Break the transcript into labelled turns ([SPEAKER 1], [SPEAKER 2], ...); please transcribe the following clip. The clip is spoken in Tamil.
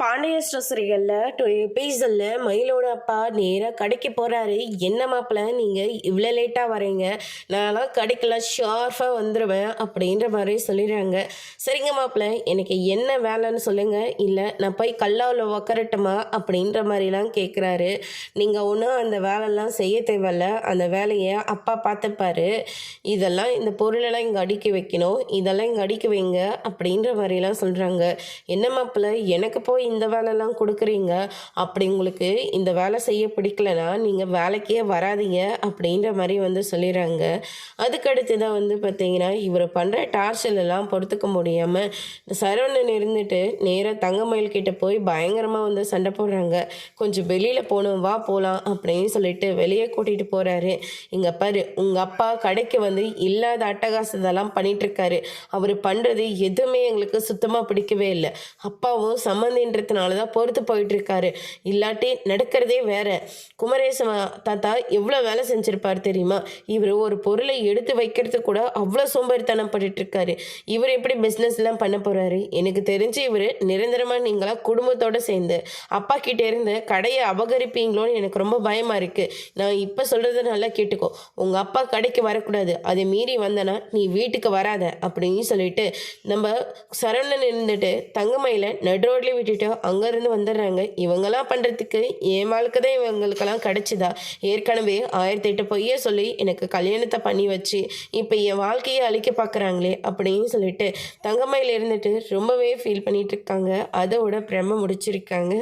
[SPEAKER 1] பாண்டிய ஸ்டோரிகளில் எபிசோடில் மயிலோட அப்பா நேராக கடைக்கு போகிறாரு. என்ன மாப்பிள்ள நீங்கள் இவ்வளோ லேட்டாக வரீங்க, நான்லாம் கடைக்கெல்லாம் ஷார்ப்பாக வந்துடுவேன் அப்படின்ற மாதிரி சொல்லிடுறாங்க. சரிங்க மாப்பிள்ள, எனக்கு என்ன வேலைன்னு சொல்லுங்கள், இல்லை நான் போய் கல்லாவில் உக்கரட்டுமா அப்படின்ற மாதிரிலாம் கேட்குறாரு. நீங்கள் ஒன்றும் அந்த வேலைலாம் செய்ய தேவையில்ல, அந்த வேலையை அப்பா பார்த்துப்பாரு. இதெல்லாம் இந்த பொருளெல்லாம் இங்கே அடுக்கி வைக்கணும், இதெல்லாம் இங்கே அடுக்கி வைங்க அப்படின்ற மாதிரிலாம் சொல்கிறாங்க. என்ன மாப்பிள்ள, எனக்கு போய் இந்த வேலைலாம் கொடுக்குறீங்க, அப்படி உங்களுக்கு இந்த வேலை செய்ய பிடிக்கலனா நீங்கள் வேலைக்கே வராதீங்க அப்படின்ற மாதிரி சொல்லிடுறாங்க. அதுக்கடுத்து தான் பார்த்தீங்கன்னா இவர் பண்ணுற டார்ச்சர்லாம் பொறுத்துக்க முடியாமல் சரவணன் இருந்துட்டு நேராக தங்கமயில் கிட்ட போய் பயங்கரமாக சண்டை போடுறாங்க. கொஞ்சம் வெளியில் போகணும், வா போகலாம் அப்படின்னு சொல்லிட்டு வெளியே கூட்டிகிட்டு போகிறாரு. இங்கே பாரு, உங்கள் அப்பா கடைக்கு இல்லாத அட்டகாசத்தெல்லாம் பண்ணிகிட்ருக்காரு. அவர் பண்ணுறது எதுவுமே எங்களுக்கு சுத்தமாக பிடிக்கவே இல்லை. அப்பாவும் சம்மந்தின்றதுனால தான் பொறுத்து போயிட்டுருக்காரு, இல்லாட்டி நடக்கிறதே வேற. குமரேச தாத்தா எவ்வளோ வேலை செஞ்சுருப்பார் தெரியுமா? இவர் ஒரு பொருளை எடுத்து வைக்கிறது கூட அவ்வளோ சோம்பேறித்தனம் பண்ணிட்டுருக்காரு. இவர் எப்படி பிஸ்னஸ்லாம் பண்ண போகிறாரு? எனக்கு தெரிஞ்சு இவர் நிரந்தரமாக நீங்களாம் குடும்பத்தோடு சேர்ந்து அப்பா கிட்டே இருந்து கடையை அபகரிப்பீங்களோன்னு எனக்கு ரொம்ப பயமாக இருக்குது. நான் இப்போ சொல்கிறத நல்லா கேட்டுக்கோ, உங்கள் அப்பா கடைக்கு வரக்கூடாது, அதை மீறி வந்தனா நீ வீட்டுக்கு வராத அப்படின்னு சொல்லிட்டு நம்ம சரவணன் இருந்துட்டு தங்கமயில நடு ரோட்லேயே விட்டுட்டு அங்கேருந்து வந்துடுறாங்க. இவங்கெல்லாம் பண்ணுறதுக்கு என் வாழ்க்கை தான் இவங்களுக்கெல்லாம் கிடச்சிதா? ஏற்கனவே 1008 பொய்யே சொல்லி எனக்கு கல்யாணத்தை பண்ணி வச்சு இப்போ என் வாழ்க்கையை அழிக்க பார்க்குறாங்களே அப்படின்னு சொல்லிட்டு தங்கமயில் இருந்துட்டு ரொம்பவே ஃபீல் பண்ணிட்டு இருக்காங்க. அதோட பிரம்ம முடிச்சிருக்காங்க.